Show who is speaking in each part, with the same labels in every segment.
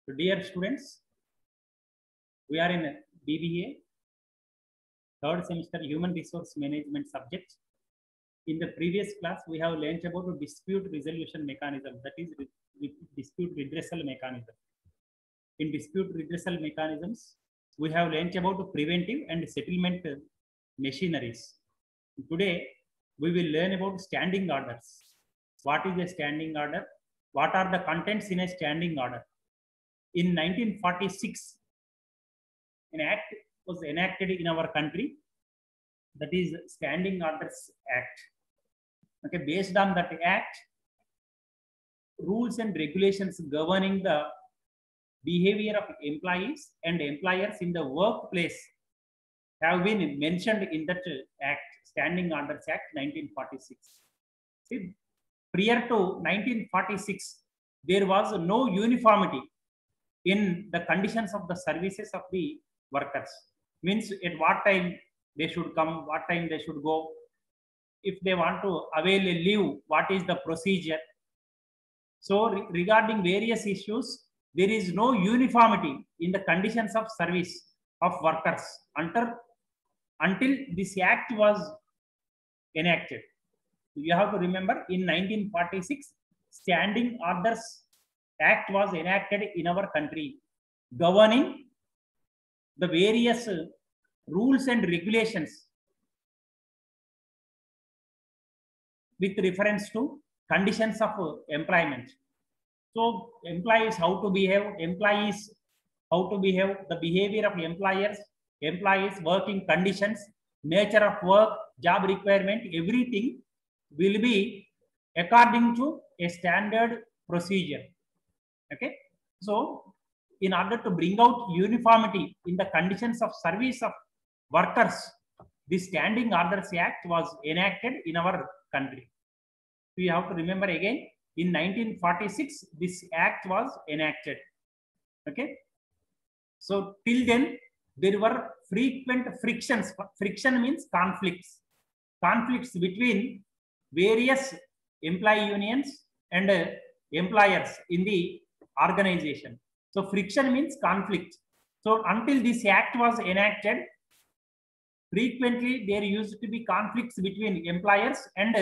Speaker 1: So dear students, we are in BBA, third semester Human Resource Management subject. In the previous class, we have learnt about a dispute resolution mechanism, that is dispute redressal mechanism. In dispute redressal mechanisms, we have learnt about preventive and settlement machineries. Today, we will learn about standing orders. What is a standing order? What are the contents in a standing order? In 1946, an act was enacted in our country, that is Standing Orders Act. Okay, based on that act, rules and regulations governing the behavior of employees and employers in the workplace have been mentioned in that act, Standing Orders Act 1946. See, prior to 1946, there was no uniformity in the conditions of the services of the workers. Means at what time they should come, what time they should go. If they want to avail a leave, what is the procedure? So regarding various issues, there is no uniformity in the conditions of service of workers until this act was enacted. You have to remember, in 1946, Standing Orders Act was enacted in our country, governing the various rules and regulations with reference to conditions of employment. So employees how to behave, the behavior of employees, working conditions, nature of work, job requirement, everything will be according to a standard procedure. Okay, so in order to bring out uniformity in the conditions of service of workers, the Standing Orders Act was enacted in our country. We have to remember again, in 1946, this act was enacted. Okay, so till then there were frequent frictions. Friction means conflicts between various employee unions and employers in the organization. So friction means conflict. So until this act was enacted, frequently there used to be conflicts between employers and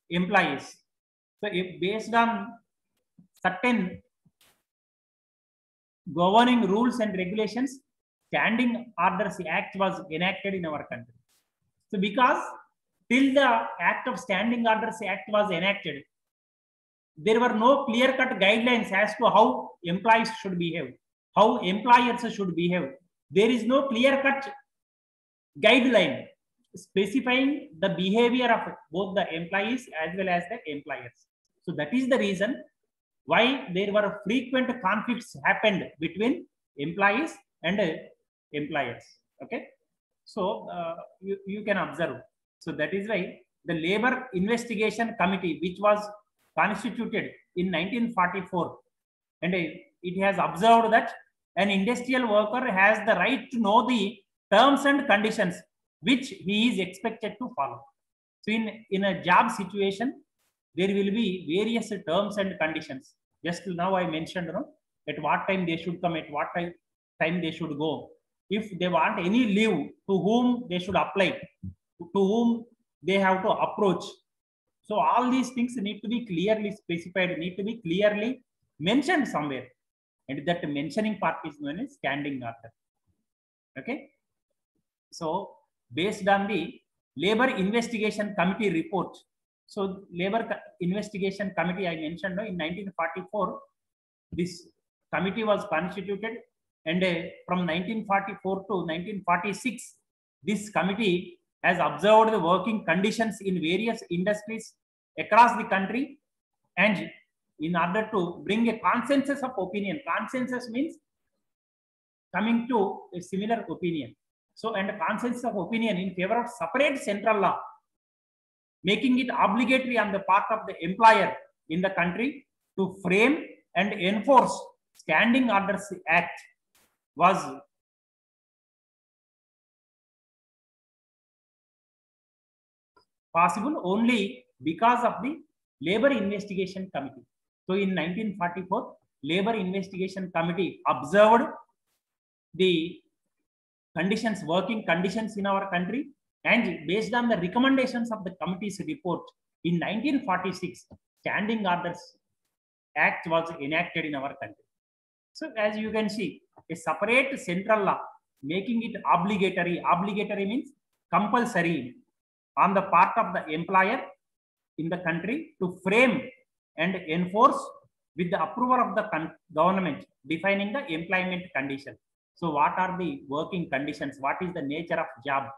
Speaker 1: employees. So if based on certain governing rules and regulations, Standing Orders Act was enacted in our country. So because till the act of Standing Orders Act was enacted, there were no clear-cut guidelines as to how employees should behave, how employers should behave. There is no clear-cut guideline specifying the behavior of both the employees as well as the employers. So that is the reason why there were frequent conflicts happened between employees and employers. Okay, so you can observe. So that is why the Labor Investigation Committee, which was constituted in 1944, and it has observed that an industrial worker has the right to know the terms and conditions which he is expected to follow. So in a job situation, there will be various terms and conditions. Just now I mentioned, at what time they should come, at what time they should go. If they want any leave, to whom they should apply, to whom they have to approach. So all these things need to be clearly specified, need to be clearly mentioned somewhere. And that mentioning part is known as standing order. Okay. So based on the Labor Investigation Committee report. So Labor Investigation Committee I mentioned in 1944, this committee was constituted, and from 1944 to 1946, this committee has observed the working conditions in various industries across the country, and in order to bring a consensus of opinion. Consensus means coming to a similar opinion. So, and a consensus of opinion in favor of separate central law, making it obligatory on the part of the employer in the country to frame and enforce Standing Orders Act was possible only because of the Labor Investigation Committee. So in 1944, Labor Investigation Committee observed the conditions, working conditions in our country, and based on the recommendations of the committee's report, in 1946, Standing Orders Act was enacted in our country. So as you can see, a separate central law making it obligatory. Obligatory means compulsory on the part of the employer in the country to frame and enforce with the approval of the government, defining the employment condition. So what are the working conditions? What is the nature of job?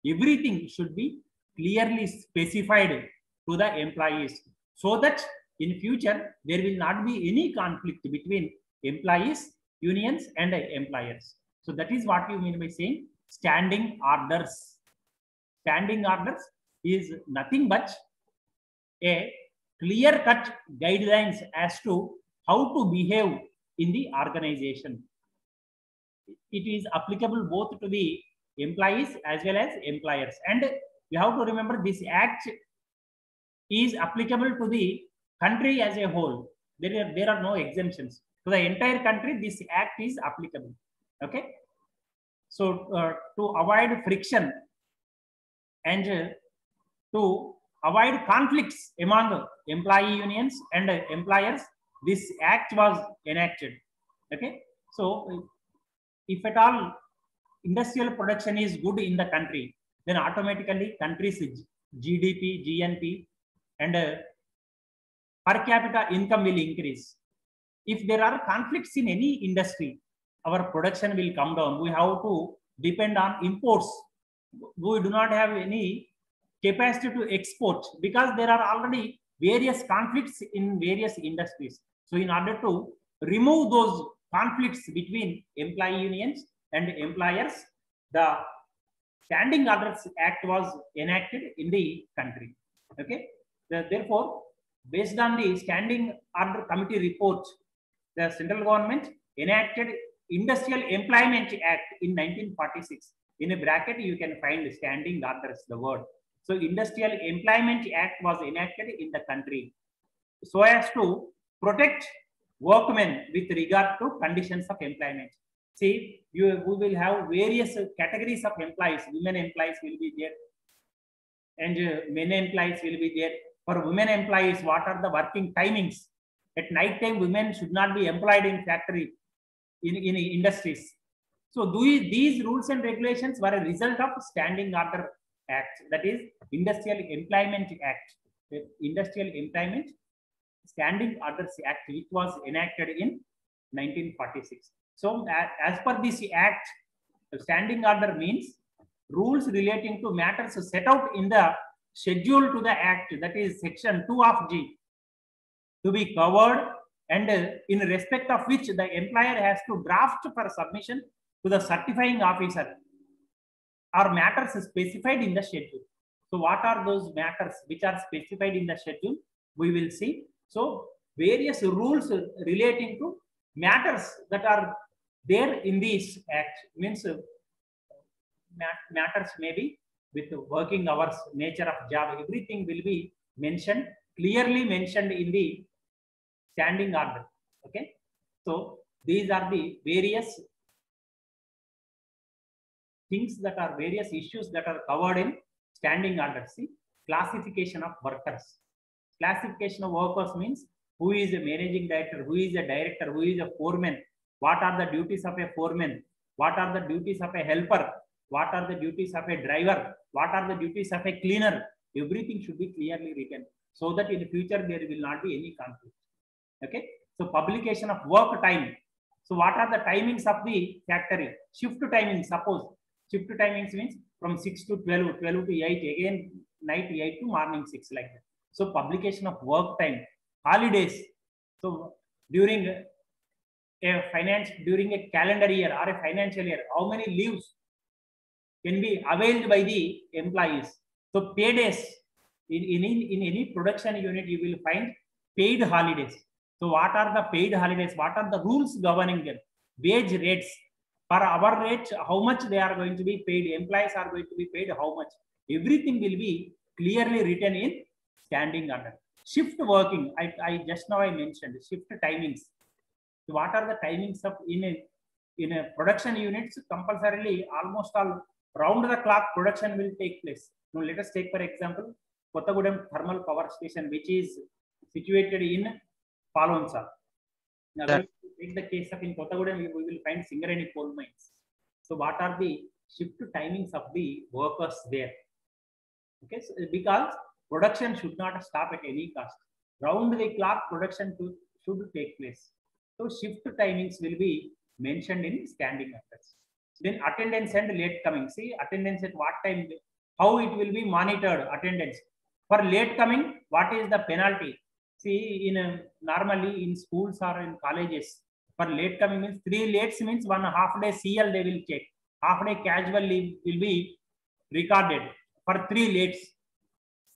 Speaker 1: Everything should be clearly specified to the employees, so that in future there will not be any conflict between employees, unions, and employers. So that is what you mean by saying standing orders. Standing orders is nothing but a clear-cut guidelines as to how to behave in the organization. It is applicable both to the employees as well as employers. And you have to remember, this act is applicable to the country as a whole. There are no exemptions. To the entire country, this act is applicable. Okay. So to avoid friction and to avoid conflicts among employee unions and employers, this act was enacted. Okay. So if at all industrial production is good in the country, then automatically country's GDP, GNP, and per capita income will increase. If there are conflicts in any industry, our production will come down. We have to depend on imports. We do not have any capacity to export because there are already various conflicts in various industries. So in order to remove those conflicts between employee unions and employers, the Standing Orders Act was enacted in the country. Okay. Therefore, based on the Standing Order Committee report, the central government enacted Industrial Employment Act in 1946. In a bracket, you can find Standing Orders, the word. So Industrial Employment Act was enacted in the country so as to protect workmen with regard to conditions of employment. See, we will have various categories of employees. Women employees will be there, and men employees will be there. For women employees, what are the working timings? At night time, women should not be employed in factory, in industries. So these rules and regulations were a result of Standing Order Act, that is Industrial Employment Act. The Industrial Employment Standing Orders Act, which was enacted in 1946. So as per this act, the standing order means rules relating to matters set out in the schedule to the act, that is section 2 of G, to be covered, and in respect of which the employer has to draft for submission to the certifying officer, or matters specified in the schedule. So what are those matters which are specified in the schedule? We will see. So various rules relating to matters that are there in this act, means matters maybe with working hours, nature of job, everything will be mentioned, clearly mentioned in the standing order. Okay. So these are the various things that are various issues that are covered in standing order. See, classification of workers. Classification of workers means who is a managing director, who is a director, who is a foreman, what are the duties of a foreman, what are the duties of a helper, what are the duties of a driver, what are the duties of a cleaner. Everything should be clearly written so that in the future there will not be any conflict. Okay. So publication of work time. So what are the timings of the factory? Shift timing, suppose. Shift timings means from 6 to 12, 12 to 8, again night 8 to morning 6, like that. So publication of work time. Holidays. So during a calendar year or a financial year, how many leaves can be availed by the employees? So paydays. In any production unit, you will find paid holidays. So what are the paid holidays? What are the rules governing them? Wage rates. Per hour rate, how much they are going to be paid? Employees are going to be paid how much? Everything will be clearly written in standing order. Shift working. I just now I mentioned shift timings. What are the timings of in a production units? Compulsorily, almost all round the clock production will take place. Now, let us take for example Kottagudem Thermal Power Station, which is situated in Palonsa. Now,
Speaker 2: Yeah.
Speaker 1: take the case of in Kottagudem, we will find Singareni coal mines. So, what are the shift timings of the workers there? Okay, so because production should not stop at any cost. Round the clock production should take place. So shift timings will be mentioned in standing orders. Then attendance and late coming. See attendance at what time, how it will be monitored attendance. For late coming, what is the penalty? See normally in schools or in colleges, for late coming means 3 lates means 1 half day CL they will check. Half day casual leave will be recorded for 3 lates.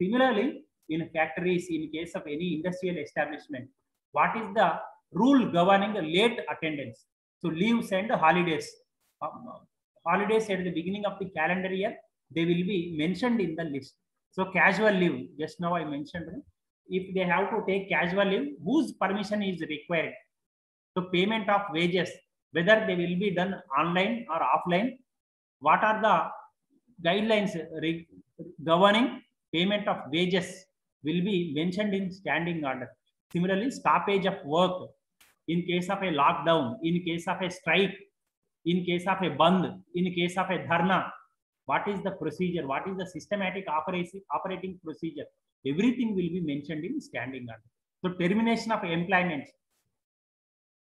Speaker 1: Similarly, in factories, in case of any industrial establishment, what is the rule governing the late attendance? So leaves and holidays. Holidays at the beginning of the calendar year, they will be mentioned in the list. So casual leave, just now I mentioned, if they have to take casual leave, whose permission is required? So payment of wages, whether they will be done online or offline, what are the guidelines governing payment of wages will be mentioned in standing order. Similarly, stoppage of work in case of a lockdown, in case of a strike, in case of a bandh, in case of a dharna, what is the procedure? What is the systematic operating procedure? Everything will be mentioned in standing order. So termination of employment.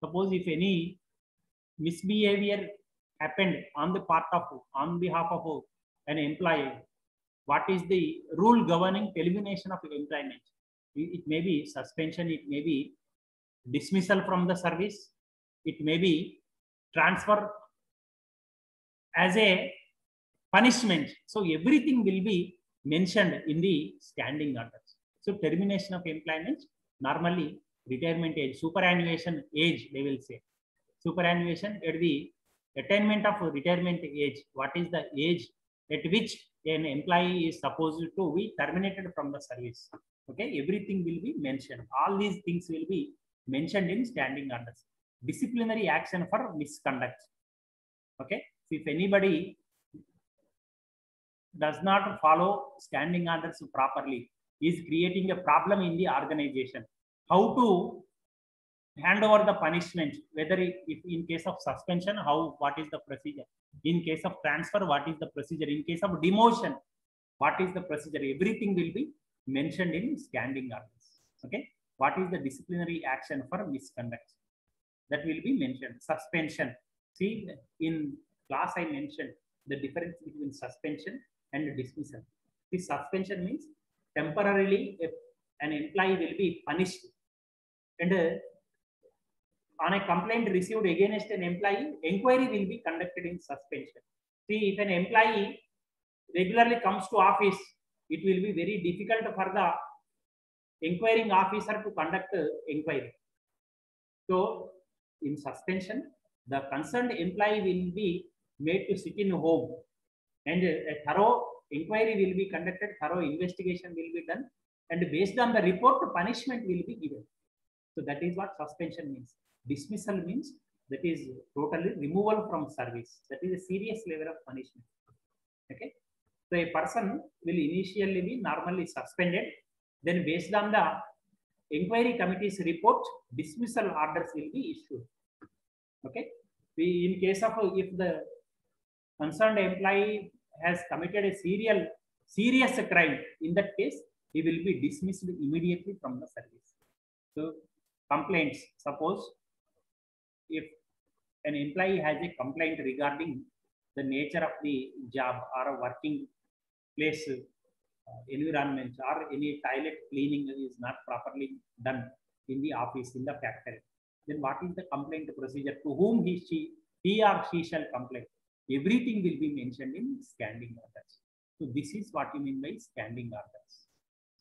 Speaker 1: Suppose if any misbehavior happened on behalf of an employee, what is the rule governing termination of employment? It may be suspension, it may be dismissal from the service, it may be transfer as a punishment. So everything will be mentioned in the standing orders. So termination of employment, normally retirement age, superannuation age, they will say. Superannuation at the attainment of retirement age. What is the age at which an employee is supposed to be terminated from the service? Okay, everything will be mentioned. All these things will be mentioned in standing orders. Disciplinary action for misconduct. Okay, so if anybody does not follow standing orders properly, is creating a problem in the organization. How to hand over the punishment, whether if in case of suspension, what is the procedure? In case of transfer, what is the procedure? In case of demotion, what is the procedure? Everything will be mentioned in standing orders. Okay, what is the disciplinary action for misconduct? That will be mentioned. Suspension. See, in class I mentioned the difference between suspension and dismissal. The suspension means temporarily an employee will be punished, and on a complaint received against an employee, inquiry will be conducted in suspension. See, if an employee regularly comes to office, it will be very difficult for the inquiring officer to conduct inquiry. So, in suspension, the concerned employee will be made to sit in home, and a thorough inquiry will be conducted, thorough investigation will be done, and based on the report, punishment will be given. So that is what suspension means. Dismissal means that is totally removal from service. That is a serious level of punishment. Okay. So a person will initially be normally suspended. Then based on the inquiry committee's report, dismissal orders will be issued. Okay. In case of if the concerned employee has committed a serious crime, in that case, he will be dismissed immediately from the service. So complaints, suppose if an employee has a complaint regarding the nature of the job or a working place environment, or any toilet cleaning is not properly done in the office, in the factory, then what is the complaint procedure? To whom he or she shall complain? Everything will be mentioned in standing orders. So this is what you mean by standing orders.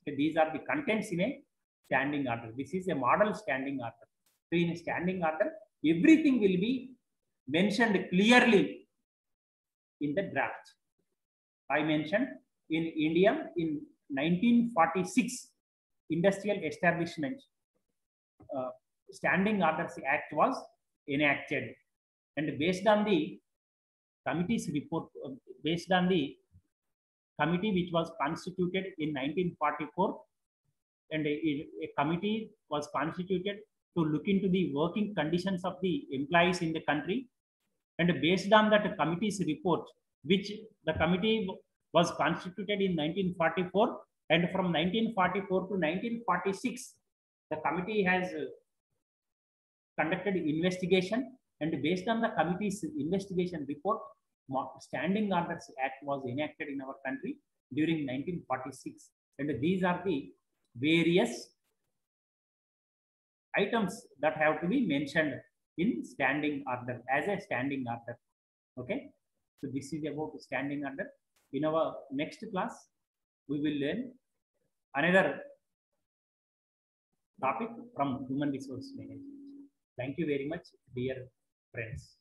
Speaker 1: Okay, these are the contents in a standing order. This is a model standing order. So in a standing order, everything will be mentioned clearly in the draft. I mentioned in India in 1946, Industrial Establishment Standing Orders Act was enacted, and based on the committee's report, based on the committee which was constituted in 1944, and a committee was constituted to look into the working conditions of the employees in the country. And based on that committee's report, which the committee was constituted in 1944, and from 1944 to 1946, the committee has conducted investigation, and based on the committee's investigation report, Standing Orders Act was enacted in our country during 1946. And these are the various items that have to be mentioned in standing order as a standing order. Okay, so this is about standing order. In our next class, we will learn another topic from human resource management. Thank you very much, dear friends.